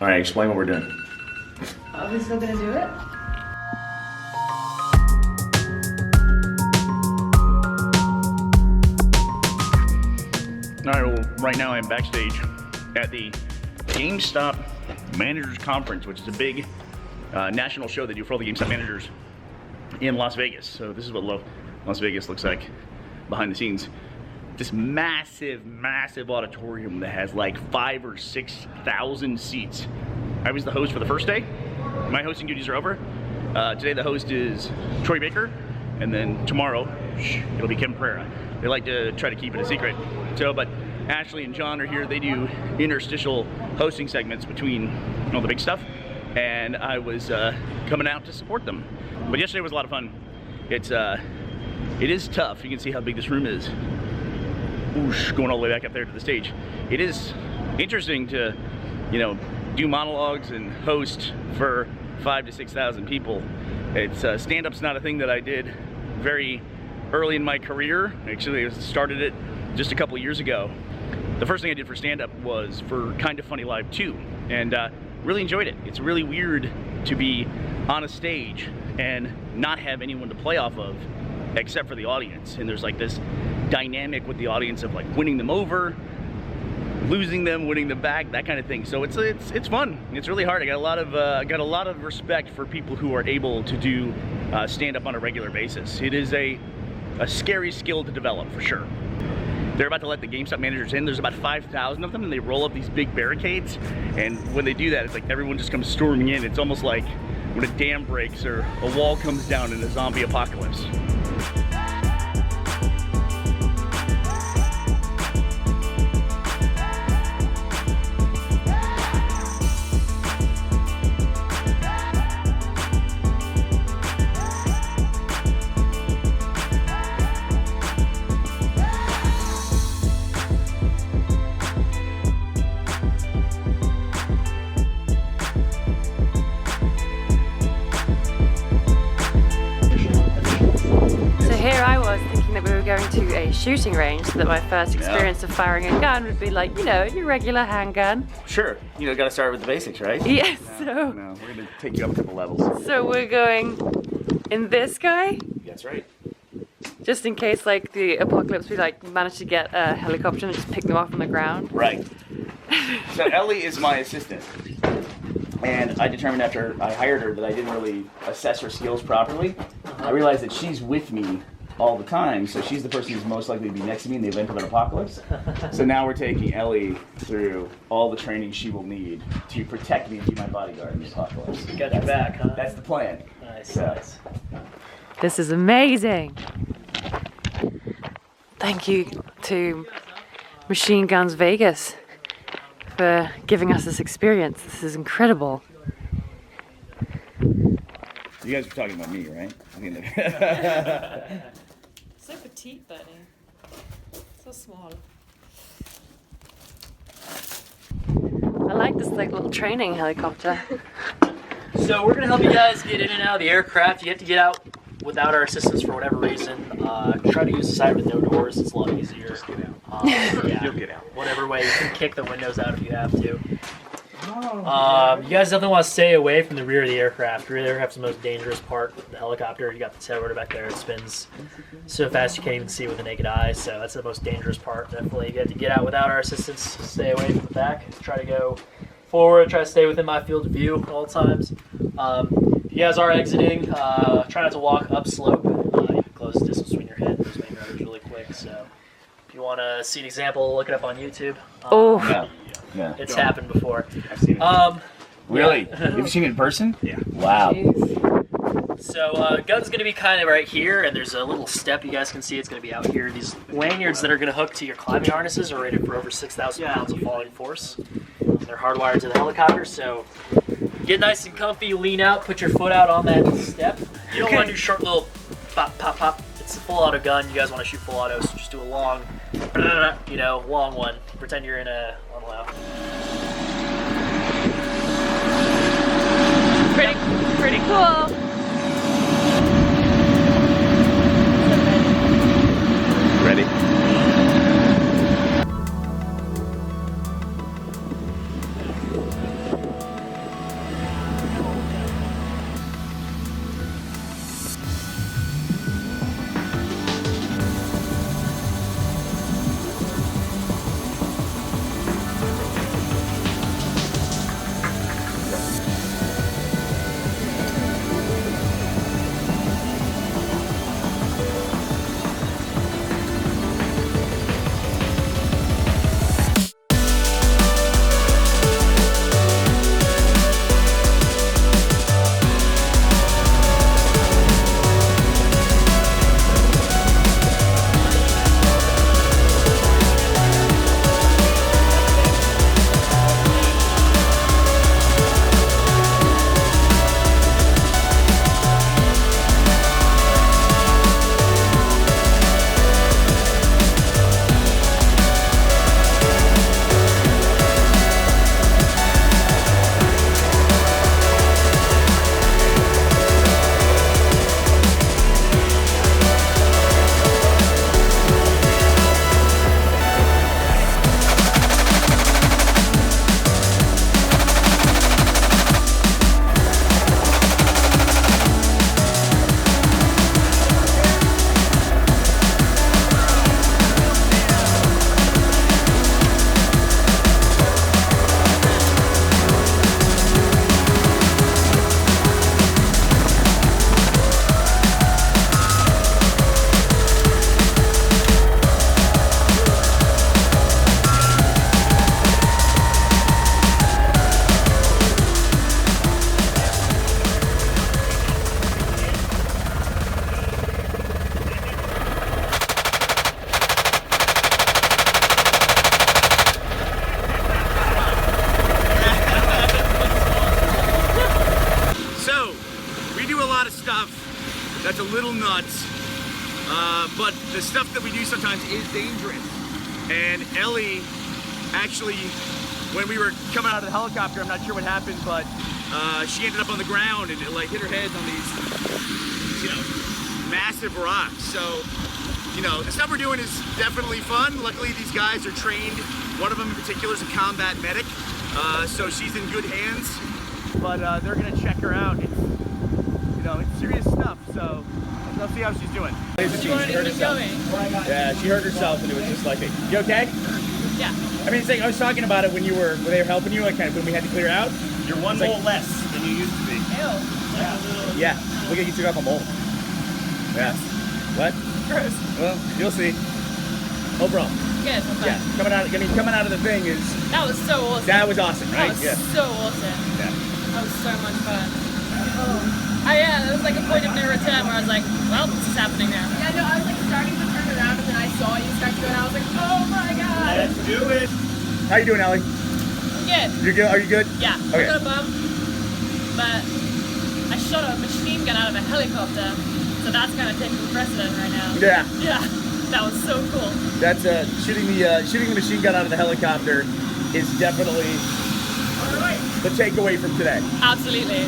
All right, explain what we're doing. Are we still gonna do it? All right, well, right now I'm backstage at the GameStop Managers Conference, which is a big national show they do for all the GameStop managers in Las Vegas. So this is what Las Vegas looks like behind the scenes. This massive, massive auditorium that has like 5,000 or 6,000 seats. I was the host for the first day. My hosting duties are over. Today the host is Troy Baker, and then tomorrow it'll be Kevin Pereira. They like to try to keep it a secret. So, but Ashley and John are here. They do interstitial hosting segments between all the big stuff, and I was coming out to support them. But yesterday was a lot of fun. It is tough. You can see how big this room is. Whoosh, going all the way back up there to the stage. It is interesting to, you know, do monologues and host for 5,000 to 6,000 people. It's stand-up's not a thing that I did very early in my career. Actually, I started it just a couple of years ago. The first thing I did for stand-up was for Kind of Funny Live 2, and really enjoyed it. It's really weird to be on a stage and not have anyone to play off of except for the audience. And there's like this dynamic with the audience of like winning them over, losing them, winning them back, that kind of thing. So it's fun. It's really hard. I got a lot of respect for people who are able to do stand-up on a regular basis. It is a scary skill to develop for sure. They're about to let the GameStop managers in. There's about 5,000 of them, and they roll up these big barricades. And when they do that, it's like everyone just comes storming in. It's almost like when a dam breaks or a wall comes down in a zombie apocalypse. Going to a shooting range so that my first experience of firing a gun would be like, you know, your regular handgun. Sure, you know, gotta start with the basics, right? Yes, No, we're gonna take you up a couple levels. So we're going in this guy? That's right. Just in case, like, the apocalypse, we like manage to get a helicopter and just pick them off on the ground. Right. So Ellie is my assistant. And I determined after I hired her that I didn't really assess her skills properly. I realized that she's with me all the time, so she's the person who's most likely to be next to me in the event of an apocalypse. So now we're taking Ellie through all the training she will need to protect me and be my bodyguard in the apocalypse. You got your back, huh? That's the plan. Nice, nice. This is amazing. Thank you to Machine Guns Vegas for giving us this experience. This is incredible. You guys were talking about me, right? So petite, Burnie. So small. I like this like little training helicopter. So we're gonna help you guys get in and out of the aircraft. You have to get out without our assistance for whatever reason. Try to use the side with no doors. It's a lot easier. Just get out. Yeah. You'll get out. Whatever way, you can kick the windows out if you have to. You guys definitely want to stay away from the rear of the aircraft. The rear of the aircraft's the most dangerous part. The helicopter, you got the tail rotor back there. It spins so fast you can't even see with the naked eye. So that's the most dangerous part. Definitely, you have to get out without our assistance. Stay away from the back. Try to go forward. Try to stay within my field of view at all times. If you guys are exiting, try not to walk up slope. You can close the distance between your head and those main rotors really quick. So if you want to see an example, look it up on YouTube. Yeah. It's happened before. I've seen it. Really? Yeah. You've seen it in person? Yeah. Wow. So gun's going to be kind of right here, and there's a little step you guys can see. It's going to be out here. These lanyards that are going to hook to your climbing harnesses are rated for over 6,000 pounds of falling force. They're hardwired to the helicopter, so get nice and comfy, lean out, put your foot out on that step. You don't want to do short little pop, pop, pop. It's a full auto gun. You guys want to shoot full auto, so just do a long, long one. Pretend you're in a unload. Pretty cool. Ready? but the stuff that we do sometimes is dangerous. And Ellie, actually, when we were coming out of the helicopter, I'm not sure what happened, but she ended up on the ground and it like hit her head on these, you know, massive rocks. So, you know, the stuff we're doing is definitely fun. Luckily, these guys are trained. One of them in particular is a combat medic, so she's in good hands. But they're gonna check her out. It's, you know, it's serious stuff. So let's see how she's doing. She wanted to keep going. Yeah, she hurt herself and it was just like, you okay? Yeah. I mean, it's like I was talking about it when you were, when they were helping you, like kind of when we had to clear out. You're one mole less than you used to be. Ew. Yeah, look at you took off a mole. Yeah. What? Gross. Well, you'll see. Overall, Good. I'm fine. yeah, coming out of the thing is, That was so awesome. that was awesome, That right? was Yeah. so awesome. Yeah. That was so much fun. Yeah, there was like a point of no return where I was like, well, this is happening now. Yeah, no, I was like starting to turn around and then I saw you start to go and I was like, oh my god. Let's do it. How you doing, Allie? Good. You good? Are you good? Yeah. Okay. I got a bump, but I shot a machine gun out of a helicopter, so that's kind of taking precedent right now. Yeah. Yeah. That was so cool. That's shooting the machine gun out of the helicopter is definitely the takeaway from today. Absolutely.